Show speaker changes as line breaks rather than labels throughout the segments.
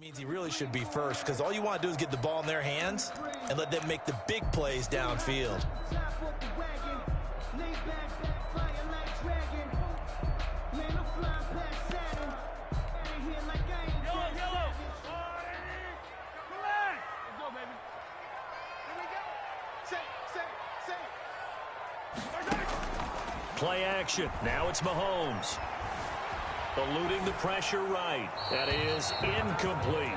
Means he really should be first, because all you want to do is get the ball in their hands and let them make the big plays downfield.
Play action. Now it's Mahomes. Eluding the pressure right. That is incomplete.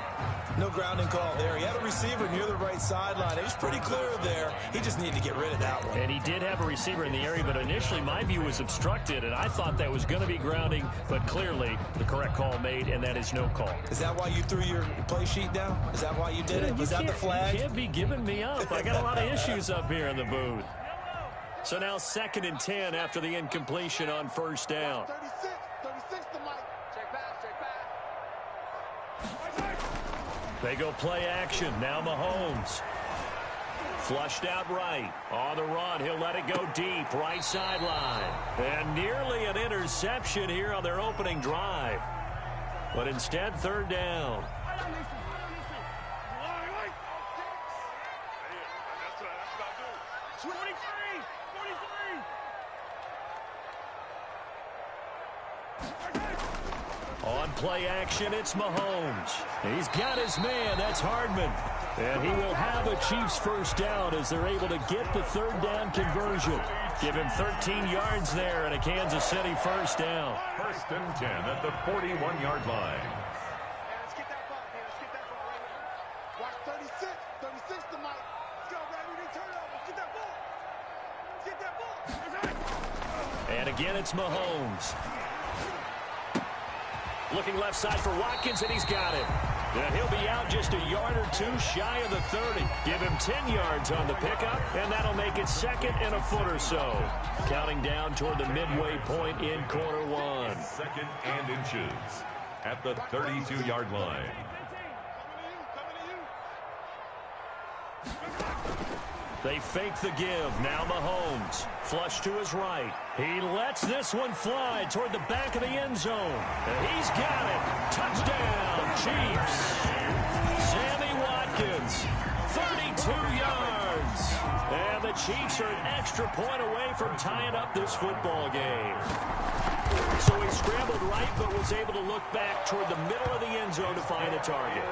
No grounding call there. He had a receiver near the right sideline. It was pretty clear there. He just needed to get rid of that one.
And he did have a receiver in the area, but initially my view was obstructed, and I thought that was going to be grounding, but clearly the correct call made, and that is no call.
Is that why you threw your play sheet down? Is that why you did it? Was that the flag?
You can't be giving me up. I got a lot of issues up here in the booth. So now 2nd and 10 after the incompletion on first down.
36 to Mike. Check pass.
They go play action. Now Mahomes. Flushed out right. On the run. He'll let it go deep. Right sideline. And nearly an interception here on their opening drive. But instead, 3rd down. On play action, it's Mahomes. He's got his man. That's Hardman. And he will have a Chiefs first down as they're able to get the 3rd down conversion. Give him 13 yards there and a Kansas City first down.
1st and 10 at the 41-yard line.
Let's get that ball, man. Let's get that ball right here. Watch 36. 36 to Mike. Let's go, baby. We need turnover. Get that ball. Get that ball.
And again, it's Mahomes. Looking left side for Watkins, and he's got it. And he'll be out just a yard or two shy of the 30. Give him 10 yards on the pickup, and that'll make it 2nd and a foot or so. Counting down toward the midway point in quarter 1.
2nd and inches at the 32-yard line.
They fake the give. Now Mahomes. Flush to his right. He lets this one fly toward the back of the end zone. And he's got it. Touchdown, Chiefs. Sammy Watkins, 32 yards. And the Chiefs are an extra point away from tying up this football game. So he scrambled right, but was able to look back toward the middle of the end zone to find a target.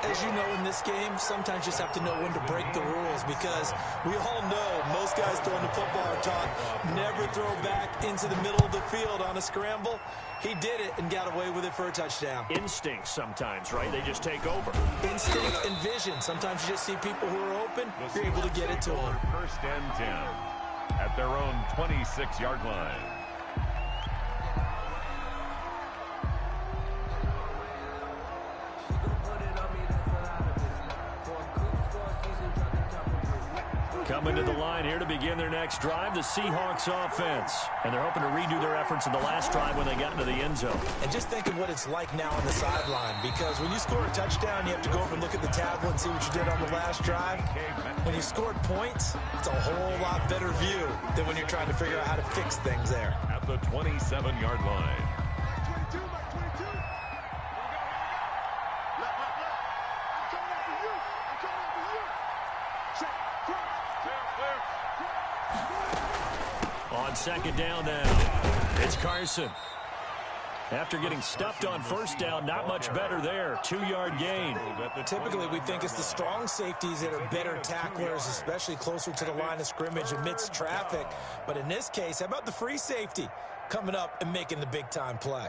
As you know, in this game, sometimes you just have to know when to break the rules, because we all know most guys throwing the football are taught never throw back into the middle of the field on a scramble. He did it and got away with it for a touchdown.
Instinct sometimes, right? They just take over.
Instinct and vision. Sometimes you just see people who are open, you're able to get it to them.
1st and 10 at their own 26-yard line.
Coming to the line here to begin their next drive, the Seahawks offense. And they're hoping to redo their efforts in the last drive when they got into the end zone.
And just think of what it's like now on the sideline, because when you score a touchdown, you have to go over and look at the tablet and see what you did on the last drive. When you scored points, it's a whole lot better view than when you're trying to figure out how to fix things there.
At the 27-yard line.
On 2nd down now, it's Carson. After getting stuffed on 1st down, not much better there. 2-yard gain.
Typically, we think it's the strong safeties that are better tacklers, especially closer to the line of scrimmage amidst traffic. But in this case, how about the free safety coming up and making the big-time play?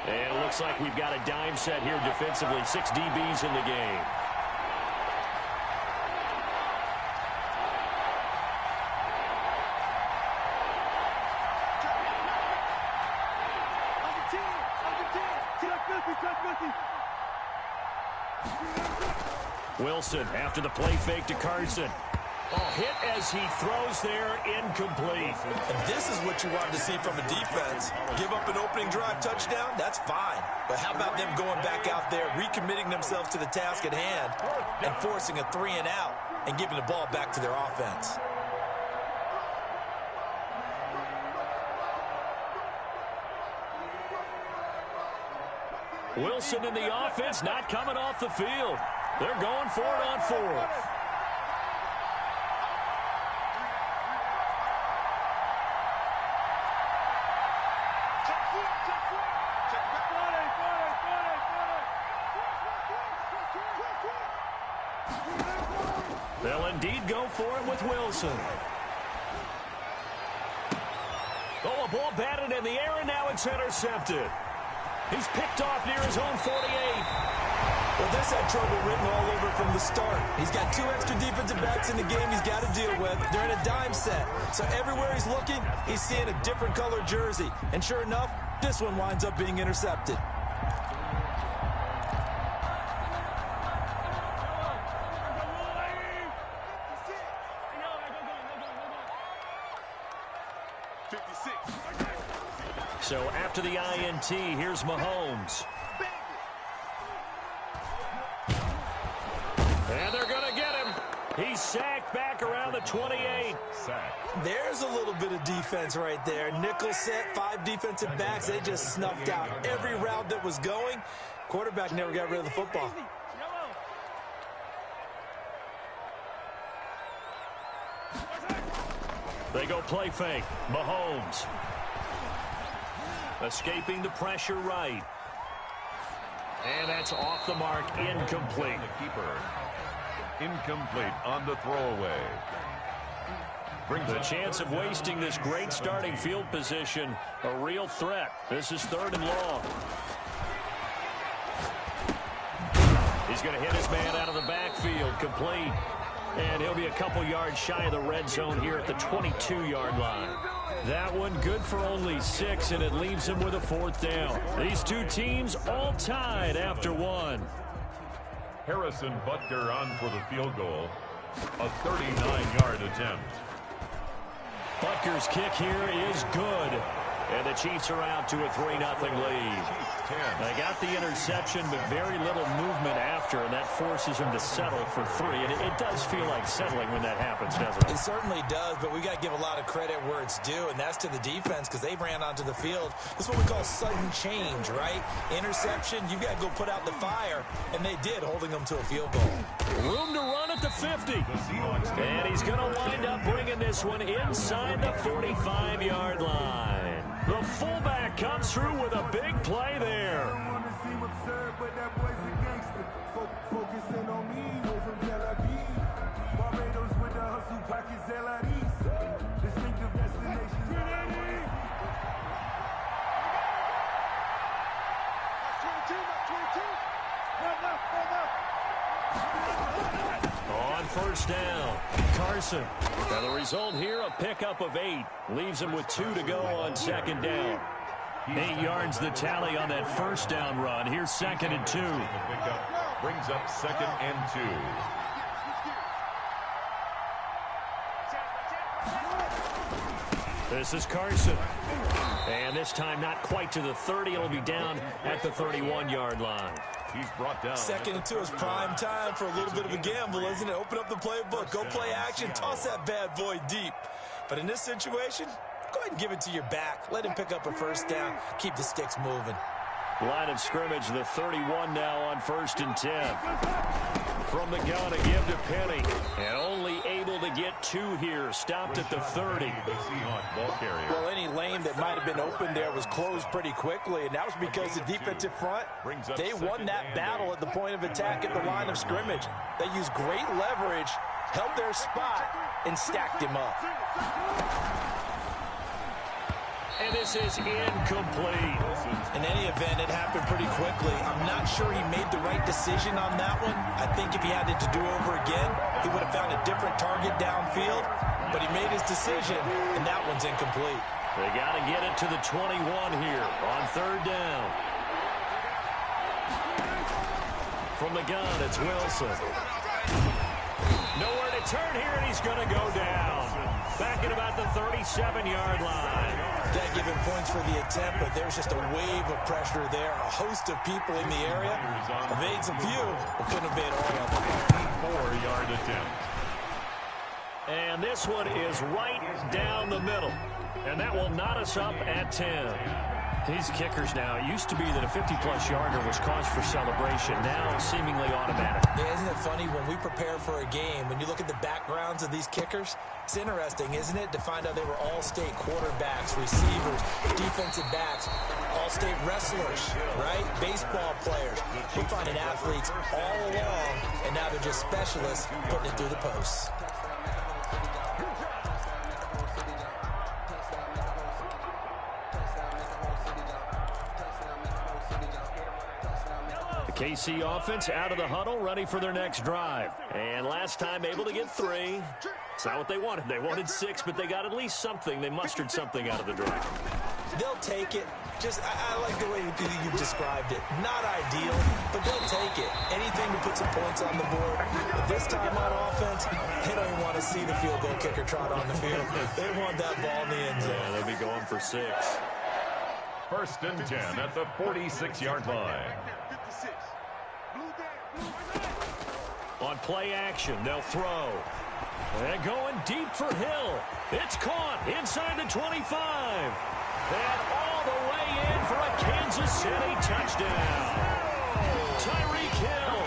And it looks like we've got a dime set here defensively. 6 DBs in the game. Wilson after the play fake to Carson. Hit as he throws there, incomplete.
And this is what you wanted to see from a defense. Give up an opening drive touchdown, that's fine. But how about them going back out there, recommitting themselves to the task at hand, and forcing a 3 and out, and giving the ball back to their offense?
Wilson in the offense not coming off the field. They're going for it on fourth. They'll indeed go for it with Wilson. Oh, a ball batted in the air, and now it's intercepted. He's picked off near his own 48.
Well, this had trouble written all over from the start. He's got 2 extra defensive backs in the game he's got to deal with. They're in a dime set. So everywhere he's looking, he's seeing a different color jersey. And sure enough, this one winds up being intercepted.
So after the INT, here's Mahomes. And they're going to get him. He's sacked back around the 28.
There's a little bit of defense right there. Nickel set, 5 defensive backs. They just snuffed out every route that was going. Quarterback never got rid of the football.
They go play fake. Mahomes. Escaping the pressure right. And that's off the mark, incomplete.
The keeper. Incomplete on the throwaway.
The chance of wasting this great starting field position, a real threat. This is 3rd and long. He's going to hit his man out of the backfield, complete. And he'll be a couple yards shy of the red zone here at the 22-yard line. That one good for only 6, and it leaves him with a 4th down. These two teams all tied after 1.
Harrison Butker on for the field goal. A 39-yard attempt.
Butker's kick here is good. And the Chiefs are out to a 3-0 lead. They got the interception, but very little movement after, and that forces him to settle for 3. And it does feel like settling when that happens, doesn't it?
It certainly does, but we got to give a lot of credit where it's due, and that's to the defense because they ran onto the field. This is what we call sudden change, right? Interception, you got to go put out the fire, and they did, holding them to a field goal.
Room to run at the 50. And he's going to wind up bringing this one inside the 45-yard line. The fullback comes through with a big play there. On 1st down, Carson. Now the result here, a pickup of 8. Leaves him with 2 to go on 2nd down. 8 yards the tally on that 1st down run. Here's 2nd and 2.
Brings up 2nd and
2. This is Carson. And this time not quite to the 30. It'll be down at the 31-yard line.
He's brought down.
2nd and 2 is prime time for a little bit of a gamble, isn't it? Open up the playbook, go play action, toss that bad boy deep. But in this situation, go ahead and give it to your back. Let him pick up a 1st down. Keep the sticks moving.
Line of scrimmage, the 31 now on 1st and 10. From the gun, a give to Penny. And only able to get 2 here. Stopped at the 30.
Well, any lane that might have been open there was closed pretty quickly, and that was because the defensive front, they won that battle at the point of attack at the line of scrimmage. They used great leverage, held their spot, and stacked him up.
And this is incomplete.
In any event, it happened pretty quickly. I'm not sure he made the right decision on that one. I think if he had it to do over again, he would have found a different target downfield. But he made his decision, and that one's incomplete.
They got to get it to the 21 here on 3rd down. From the gun, it's Wilson. Nowhere to turn here, and he's going to go down. Back at about the 37-yard line.
Got to give him points for the attempt, but there's just a wave of pressure there. A host of people in the area. Evades a few, but couldn't evade all of them.
4-yard attempt.
And this one is right down the middle. And that will knot us up at 10. These kickers now, it used to be that a 50-plus yarder was cause for celebration. Now seemingly automatic.
Yeah, isn't it funny when we prepare for a game, when you look at the backgrounds of these kickers, it's interesting, isn't it, to find out they were all-state quarterbacks, receivers, defensive backs, all-state wrestlers, right? Baseball players. We're finding athletes all along, and now they're just specialists putting it through the posts.
KC offense out of the huddle, ready for their next drive. And last time able to get 3. It's not what they wanted. They wanted 6, but they got at least something. They mustered something out of the drive.
They'll take it. I like the way you described it. Not ideal, but they'll take it. Anything to put some points on the board. But this time on offense, they don't even want to see the field goal kicker trot on the field. They want that ball in the end zone.
Yeah, they'll be going for 6.
First and 10 at the 46-yard line.
On play action, they'll throw. They're going deep for Hill. It's caught inside the 25. And all the way in for a Kansas City touchdown. Tyreek Hill,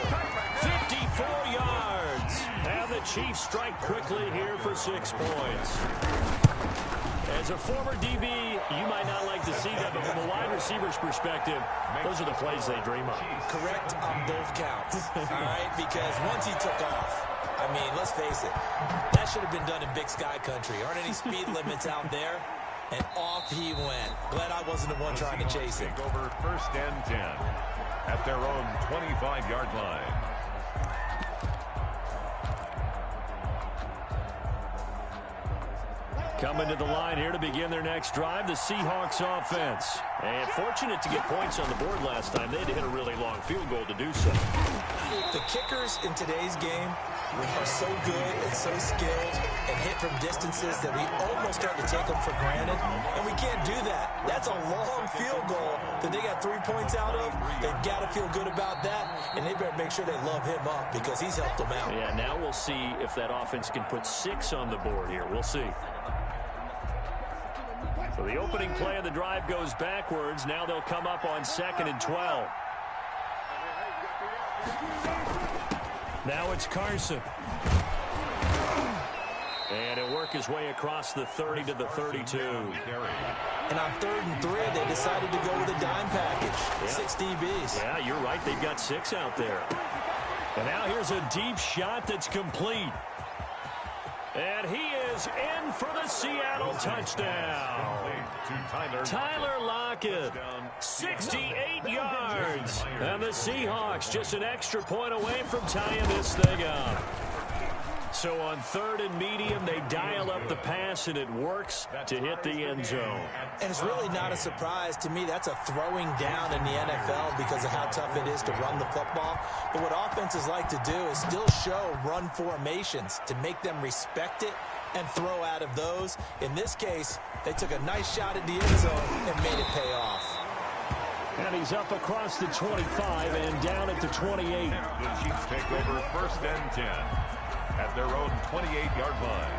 54 yards. And the Chiefs strike quickly here for 6 points. As a former DB, you might not like to see that, but from a wide receiver's perspective, those are the plays they dream of.
Correct on both counts, all right? Because once he took off, I mean, let's face it, that should have been done in Big Sky Country. Aren't any speed limits out there? And off he went. Glad I wasn't the one trying to chase him.
Over first and 10 at their own 25-yard line.
Coming to the line here to begin their next drive, the Seahawks offense. And fortunate to get points on the board last time. They had to hit a really long field goal to do so.
The kickers in today's game are so good and so skilled and hit from distances that we almost start to take them for granted. And we can't do that. That's a long field goal that they got 3 points out of. They've got to feel good about that. And they better make sure they love him up because he's helped them out.
Yeah, now we'll see if that offense can put 6 on the board here. We'll see. So the opening play of the drive goes backwards. Now they'll come up on 2nd and 12. Now it's Carson. And he'll work his way across the 30 to the 32.
And on 3rd and 3, they decided to go with a dime package. 6 DBs.
Yeah, you're right. They've got 6 out there. And now here's a deep shot that's complete. And he is in for the Seattle touchdown. Tyler Lockett, 68 yards. And the Seahawks just an extra point away from tying this thing up. So on 3rd and medium, they dial up the pass, and it works to hit the end zone.
And it's really not a surprise to me. That's a throwing down in the NFL because of how tough it is to run the football. But what offenses like to do is still show run formations to make them respect it and throw out of those. In this case, they took a nice shot at the end zone and made it pay off.
And he's up across the 25 and down at the 28.
The Chiefs take over 1st and 10 at their own 28-yard line.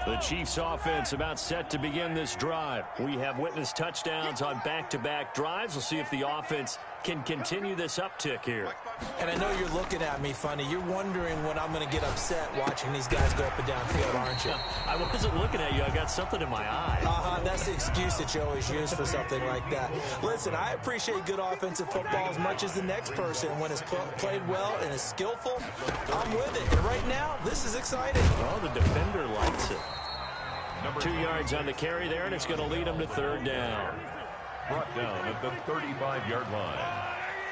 The Chiefs offense about set to begin this drive. We have witnessed touchdowns on back-to-back drives. We'll see if the offense can continue this uptick here.
And I know you're looking at me funny. You're wondering when I'm going to get upset watching these guys go up and down field, aren't you?
I wasn't looking at you. I got something in my eye.
That's the excuse that you always use for something like that. Listen, I appreciate good offensive football as much as the next person. When it's played well and is skillful, I'm with it. And right now, this is exciting.
Oh, the defender likes it. 2 yards on the carry there, and it's going to lead them to 3rd down.
Brought down at the 35-yard line.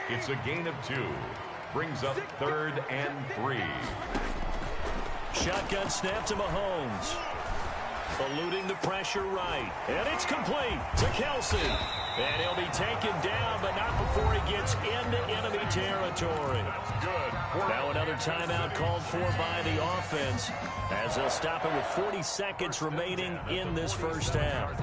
It's a gain of 2. Brings up 3rd and 3.
Shotgun snap to Mahomes. Eluding the pressure right. And it's complete to Kelsey. And he'll be taken down, but not before he gets into enemy territory. Now another timeout called for by the offense as they'll stop it with 40 seconds remaining in this first half.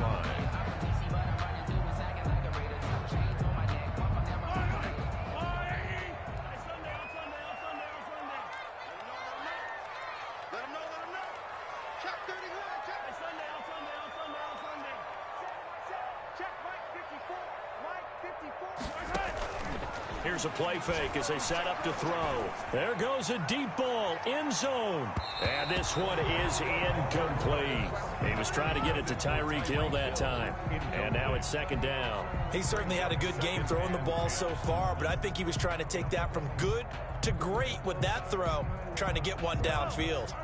Here's a play fake as they set up to throw. There goes a deep ball, end zone. And this one is incomplete. He was trying to get it to Tyreek Hill that time. And now it's second down.
He certainly had a good game throwing the ball so far, but I think he was trying to take that from good to great with that throw, trying to get one downfield.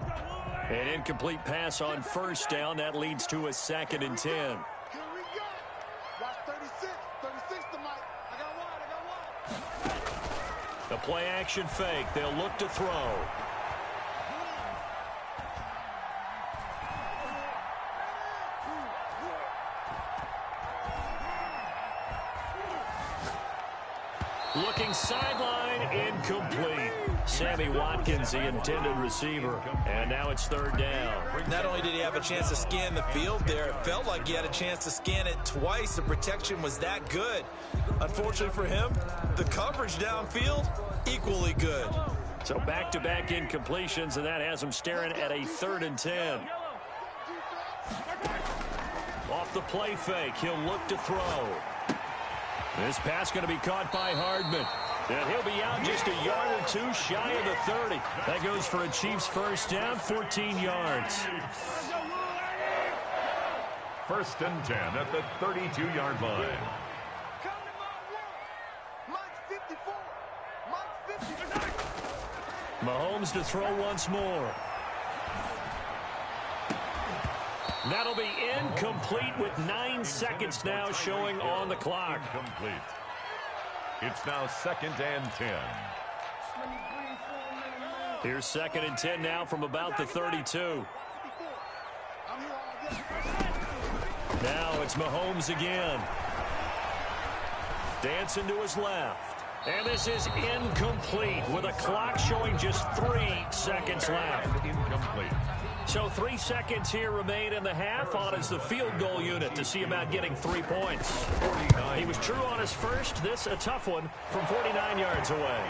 An incomplete pass on first down. That leads to a 2nd and 10.
Here we go. Watch 36. 36 to Mike. I got wide.
The play action fake. They'll look to throw. Looking sideline, incomplete. Sammy Watkins, the intended receiver. And now it's 3rd down.
Not only did he have a chance to scan the field there, it felt like he had a chance to scan it twice. The protection was that good. Unfortunately for him, the coverage downfield, equally good.
So back-to-back incompletions, and that has him staring at a 3rd and 10. Off the play fake, he'll look to throw. This pass going to be caught by Hardman. And he'll be out just a yard or two shy of the 30. That goes for a Chiefs first down, 14 yards.
1st and 10 at the 32-yard line.
Mahomes to throw once more. That'll be incomplete with 9 seconds now showing on the clock.
Incomplete. It's now 2nd and 10.
Here's 2nd and 10 now from about the 32. Now it's Mahomes again. Dancing to his left. And this is incomplete with a clock showing just 3 seconds left.
Incomplete.
So 3 seconds here remain in the half on as the field goal unit to see about getting 3 points. He was true on his first. This a tough one from 49 yards away.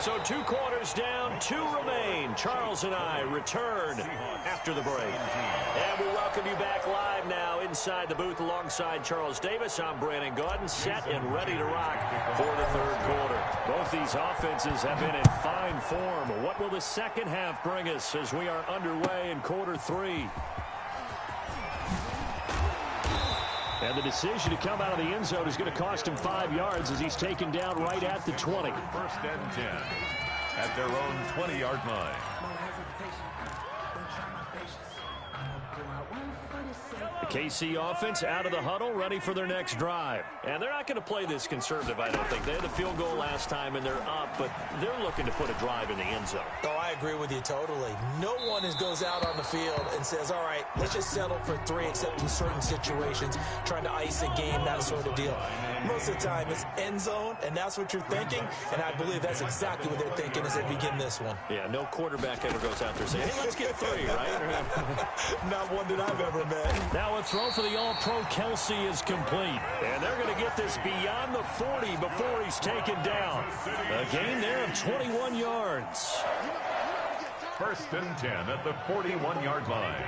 So 2 quarters down, 2 remain. Charles and I return after the break. And we welcome you back live now inside the booth alongside Charles Davis. I'm Brandon Gaudin, set and ready to rock for the 3rd quarter. Both these offenses have been in fine form. What will the second half bring us as we are underway in quarter 3? And the decision to come out of the end zone is going to cost him 5 yards as he's taken down right at the 20.
1st and 10 at their own 20-yard line.
The KC offense out of the huddle, ready for their next drive. And they're not going to play this conservative, I don't think. They had the field goal last time, and they're up, but they're looking to put a drive in the end zone.
Oh, I agree with you totally. No one goes out on the field and says, all right, let's just settle for 3, except in certain situations, trying to ice a game, that sort of deal. Most of the time, it's end zone, and that's what you're thinking, and I believe that's exactly what they're thinking as they begin this one.
Yeah, no quarterback ever goes out there saying, hey, let's get 3, right?
Not one that I've ever met.
Now a throw for the All-Pro Kelsey is complete. And they're going to get this beyond the 40 before he's taken down. A gain there of 21 yards.
1st and 10 at the 41-yard line.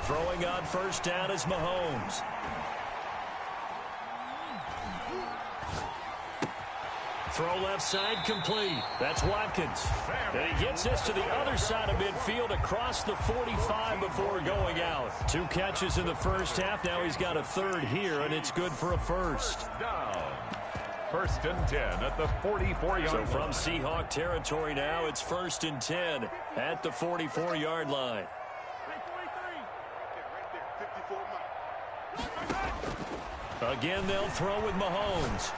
Throwing on first down is Mahomes. Throw left side complete. That's Watkins. And he gets this to the other side of midfield across the 45 before going out. 2 catches in the first half. Now he's got a 3rd here, and it's good for a 1st.
Down. 1st and 10 at the 44-yard line.
So from Seahawk territory now, it's 1st and 10 at the 44-yard line. Again, they'll throw with Mahomes.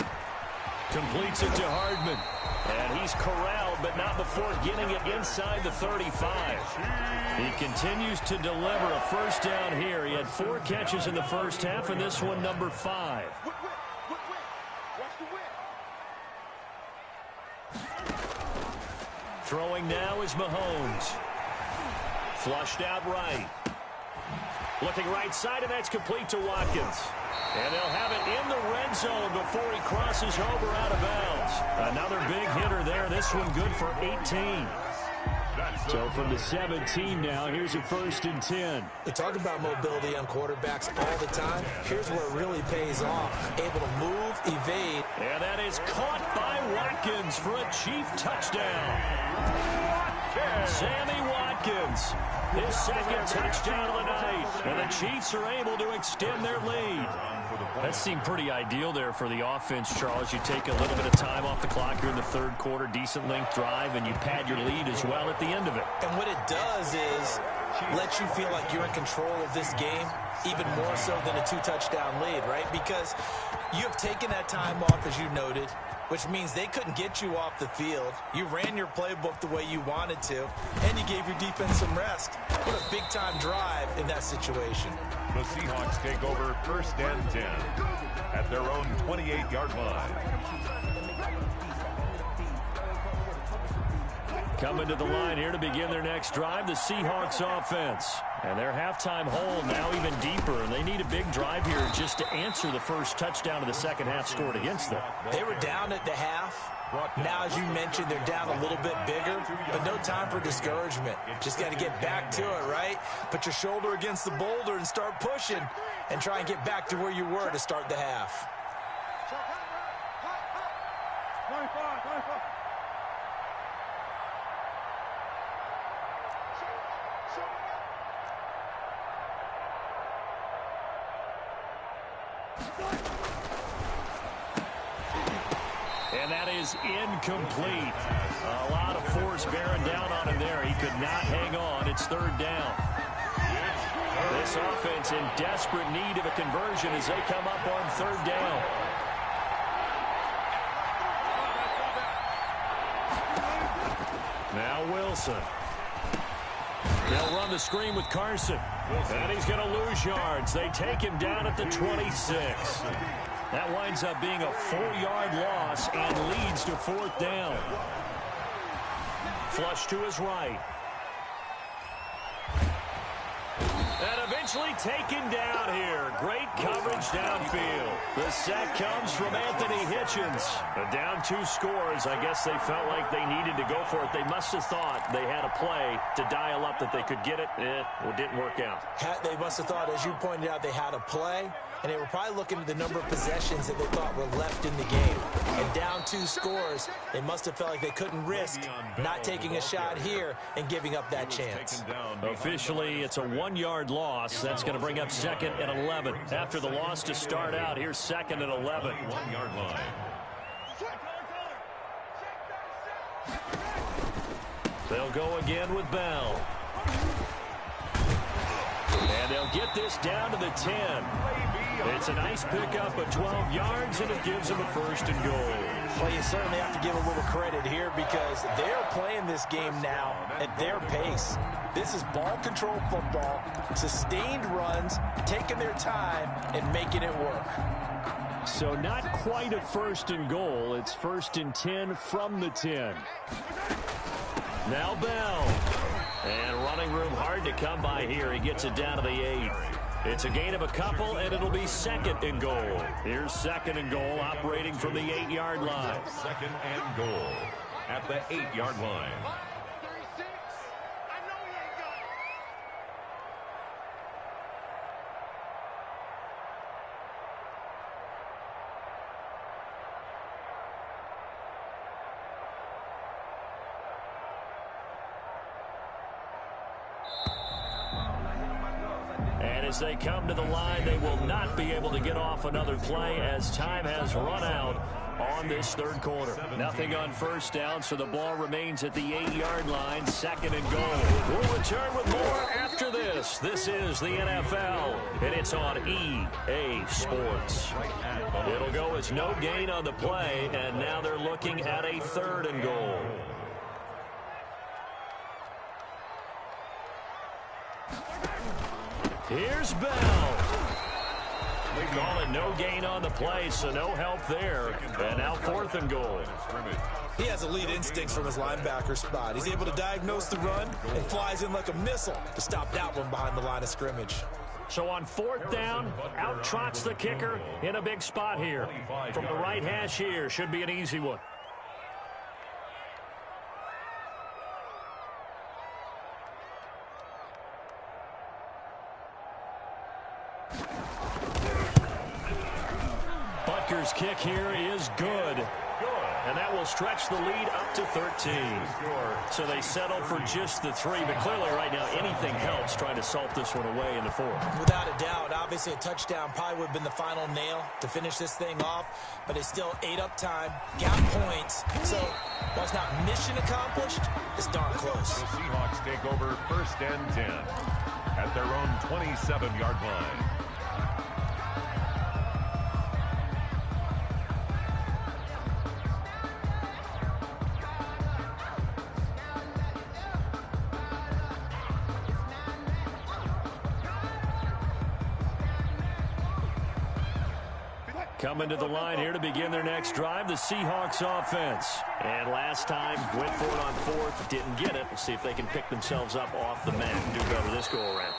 Completes it to Hardman. And he's corralled, but not before getting it inside the 35. He continues to deliver a first down here. He had 4 catches in the first half, and this one number 5. Throwing now is Mahomes. Flushed out right. Looking right side, and that's complete to Watkins. And they'll have it in the red zone before he crosses over out of bounds. Another big hitter there. This one good for 18. So from the 17 now, here's a 1st and 10.
You talk about mobility on quarterbacks all the time. Here's where it really pays off. Able to move, evade.
And that is caught by Watkins for a Chief touchdown. Sammy Watkins, his 2nd touchdown of the night. And the Chiefs are able to extend their lead. That seemed pretty ideal there for the offense, Charles. You take a little bit of time off the clock here in the 3rd quarter, decent length drive, and you pad your lead as well at the end of it.
And what it does is let you feel like you're in control of this game, even more so than a 2-touchdown lead, right? Because you have taken that time off, as you noted, which means they couldn't get you off the field. You ran your playbook the way you wanted to, and you gave your defense some rest. What a big-time drive in that situation.
The Seahawks take over 1st and 10 at their own 28-yard line.
Coming to the line here to begin their next drive, the Seahawks offense. And their halftime hole now even deeper, and they need a big drive here just to answer the first touchdown of the second half scored against them.
They were down at the half. Now, as you mentioned, they're down a little bit bigger, but no time for discouragement. Just got to get back to it, right? Put your shoulder against the boulder and start pushing and try and get back to where you were to start the half.
95.
And that is incomplete. A lot of force bearing down on him there. He could not hang on. It's 3rd down. This offense in desperate need of a conversion as they come up on 3rd down. Now Wilson. They'll run the screen with Carson. And he's going to lose yards. They take him down at the 26. That winds up being a 4-yard loss and leads to 4th down. Flush to his right. And eventually taken down here. Great coverage downfield. The sack comes from Anthony Hitchens. Down 2 scores. I guess they felt like they needed to go for it. They must have thought they had a play to dial up that they could get it. It didn't work out.
They must have thought, as you pointed out, they had a play. And they were probably looking at the number of possessions that they thought were left in the game. And down 2 scores, they must have felt like they couldn't risk not taking a shot here and giving up that chance.
Officially, it's a 1-yard loss. That's going to bring up 2nd and 11. After the loss to start out, here's 2nd and 11.
1-yard line.
They'll go again with Bell. And they'll get this down to the 10. It's a nice pickup of 12 yards, and it gives them a 1st and goal.
Well, you certainly have to give a little credit here because they're playing this game now at their pace. This is ball control football, sustained runs, taking their time, and making it work.
So not quite a 1st and goal. It's 1st and 10 from the 10. Now Bell. And running room hard to come by here. He gets it down to the 8. It's a gain of a couple, and it'll be 2nd and goal. Here's 2nd and goal operating from the 8-yard line.
2nd and goal at the 8-yard line.
As they come to the line, they will not be able to get off another play as time has run out on this 3rd quarter. Nothing on 1st down, so the ball remains at the 8-yard line, 2nd and goal. We'll return with more after this. This is the NFL, and it's on EA Sports. It'll go as no gain on the play, and now they're looking at a 3rd and goal. Here's Bell. They call it no gain on the play, so no help there. And now 4th and goal.
He has elite instincts from his linebacker spot. He's able to diagnose the run and flies in like a missile to stop that one behind the line of scrimmage.
So on 4th down, out trots the kicker in a big spot here. From the right hash here, should be an easy one. Butker's kick here is good. And that will stretch the lead up to 13. So they settle for just the 3. But clearly right now anything helps trying to salt this one away in the 4th.
Without a doubt, obviously a touchdown probably would have been the final nail to finish this thing off. But it's still ate up time, got points. So while it's not mission accomplished, it's darn close.
The Seahawks take over 1st and 10 at their own 27-yard line.
Coming to the line here to begin their next drive, the Seahawks offense. And last time, went for it on 4th, didn't get it. We'll see if they can pick themselves up off the mat and do better this go-around.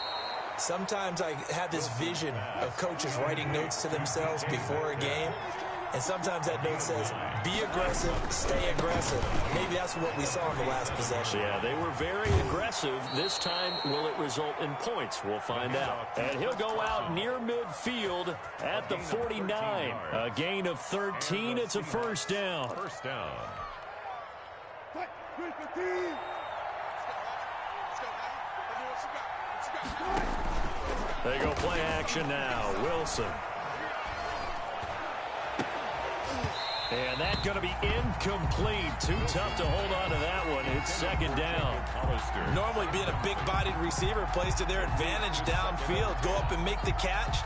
Sometimes I have this vision of coaches writing notes to themselves before a game. And sometimes that note says, be aggressive, stay aggressive. Maybe that's what we saw in the last possession.
Yeah, they were very aggressive. This time, will it result in points? We'll find out. And he'll go out near midfield at the 49. A gain of 13. It's a 1st down.
1st down.
They go play action now. Wilson. And that's going to be incomplete. Too tough to hold on to that one. It's 2nd down.
Normally being a big-bodied receiver plays to their advantage downfield. Go up and make the catch,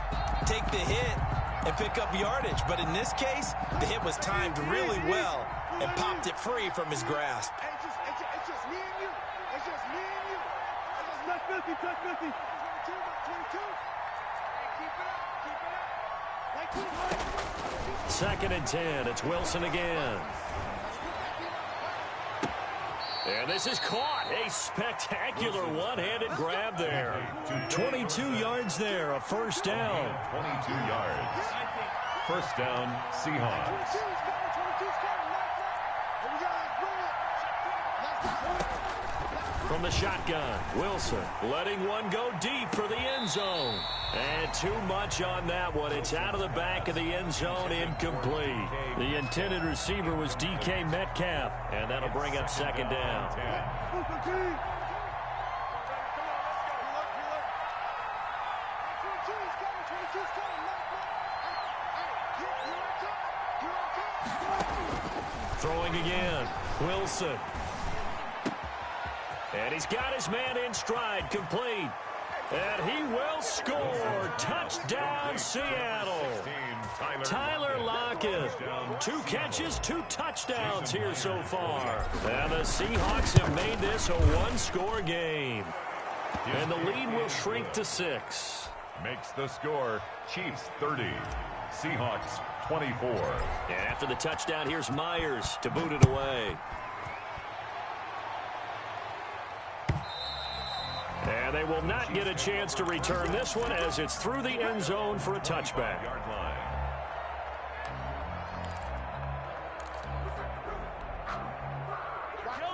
take the hit, and pick up yardage. But in this case, the hit was timed really well and popped it free from his grasp.
It's just me and you. It's just me and you. Touch 50. 22. Keep it up. Like
2nd and 10. It's Wilson again. And this is caught. A spectacular one-handed grab there. 22 yards there. A 1st down.
22 yards. 1st down, Seahawks.
From the shotgun, Wilson letting one go deep for the end zone. And too much on that one. It's out of the back of the end zone, incomplete. The intended receiver was DK Metcalf, and that'll bring up 2nd down. Throwing again, Wilson. And he's got his man in stride, complete. And he will score. Touchdown, Seattle. Tyler Lockett. 2 catches, 2 touchdowns here so far. And the Seahawks have made this a 1-score game. And the lead will shrink to 6.
Makes the score Chiefs 30, Seahawks 24.
And after the touchdown, here's Myers to boot it away. And they will not get a chance to return this one as it's through the end zone for a touchback.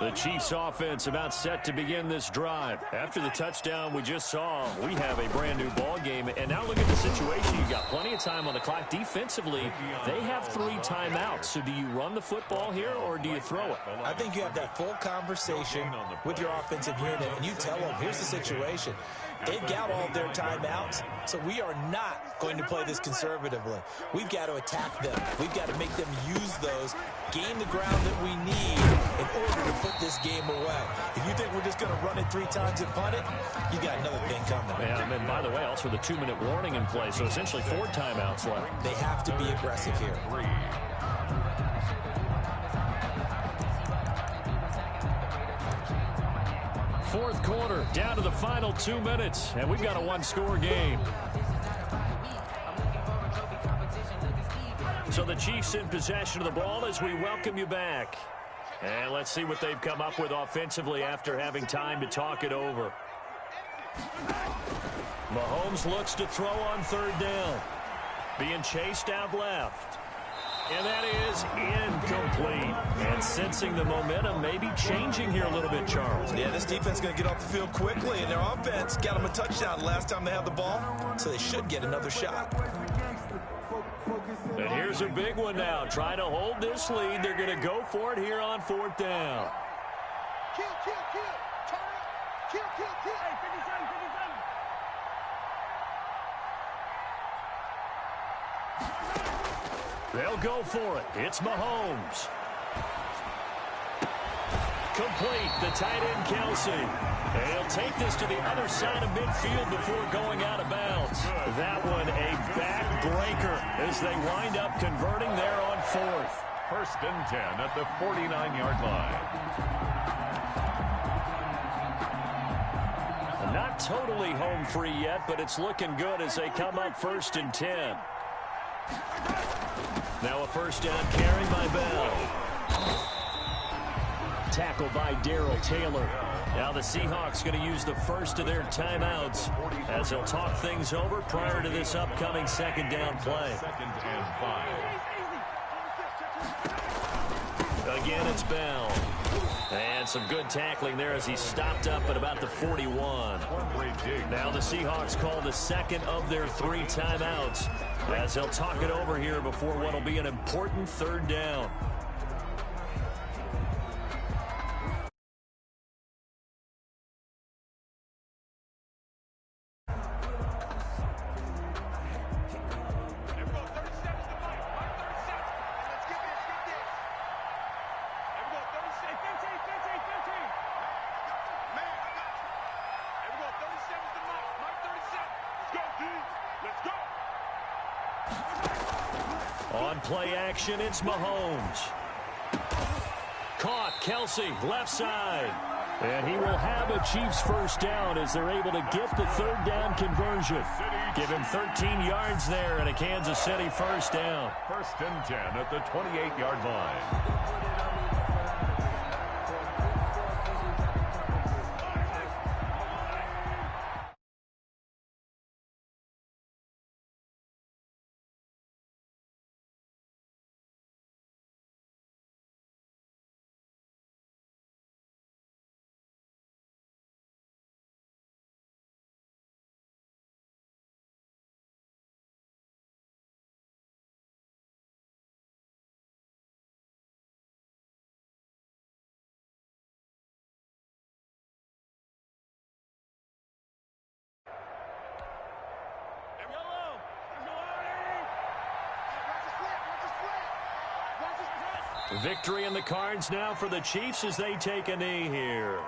The Chiefs offense about set to begin this drive. After the touchdown we just saw, we have a brand new ball game. And now look at the situation. You've got plenty of time on the clock. Defensively, they have 3 timeouts. So do you run the football here or do you throw it?
I think you have that full conversation with your offensive unit, and you tell them, here's the situation. They've got all of their timeouts, so we are not going to play this conservatively. We've got to attack them. We've got to make them use those, gain the ground that we need in order to put this game away. If you think we're just going to run it 3 times and punt it, you got another thing coming.
Yeah, and then, by the way, also the 2-minute warning in play, so essentially 4 timeouts left.
They have to be aggressive here.
3.
Fourth quarter, down to the final 2 minutes, and we've got a 1-score game. So the Chiefs in possession of the ball as we welcome you back. And let's see what they've come up with offensively after having time to talk it over. Mahomes looks to throw on 3rd down. Being chased out left. And that is incomplete. And sensing the momentum maybe changing here a little bit, Charles.
Yeah, this defense is going to get off the field quickly, and their offense got them a touchdown last time they had the ball, so they should get another shot.
And here's here's a big one now. Trying to hold this lead. They're going to go for it here on 4th down.
Kill, kill, kill. Turn up. Kill, kill, kill. Hey, 57, 57.
They'll go for it. It's Mahomes. Complete, the tight end Kelsey. And he'll take this to the other side of midfield before going out of bounds. That one a backbreaker as they wind up converting there on 4th.
1st and 10 at the 49-yard line.
Not totally home free yet, but it's looking good as they come up 1st and 10. Now a 1st down carry by Bell. Tackle by Darrell Taylor. Now the Seahawks going to use the first of their timeouts as they'll talk things over prior to this upcoming 2nd down play.
2nd and 5.
Again, it's Bell. And some good tackling there as he stopped up at about the 41. Now the Seahawks call the 2nd of their 3 timeouts as they'll talk it over here before what will be an important 3rd down. On play action, it's Mahomes. Caught, Kelsey, left side. And he will have a Chiefs 1st down as they're able to get the 3rd down conversion. Give him 13 yards there and a Kansas City 1st down.
1st and 10 at the 28-yard line.
Victory in the cards now for the Chiefs as they take a knee here.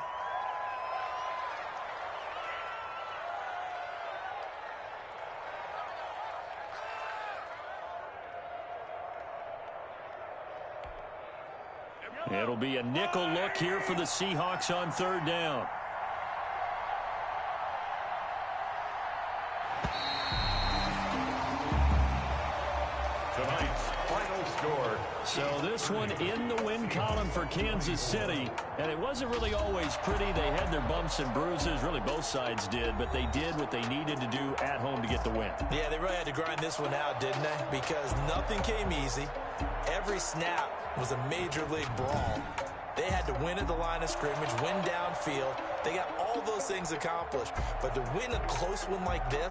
It'll be a nickel look here for the Seahawks on 3rd down.
Tonight's final score.
So this one in the win column for Kansas City, and it wasn't really always pretty. They had their bumps and bruises, really both sides did, but they did what they needed to do at home to get the win.
Yeah, they really had to grind this one out, didn't they? Because nothing came easy. Every snap was a major league brawl. They had to win at the line of scrimmage, win downfield. They got all those things accomplished. But to win a close one like this,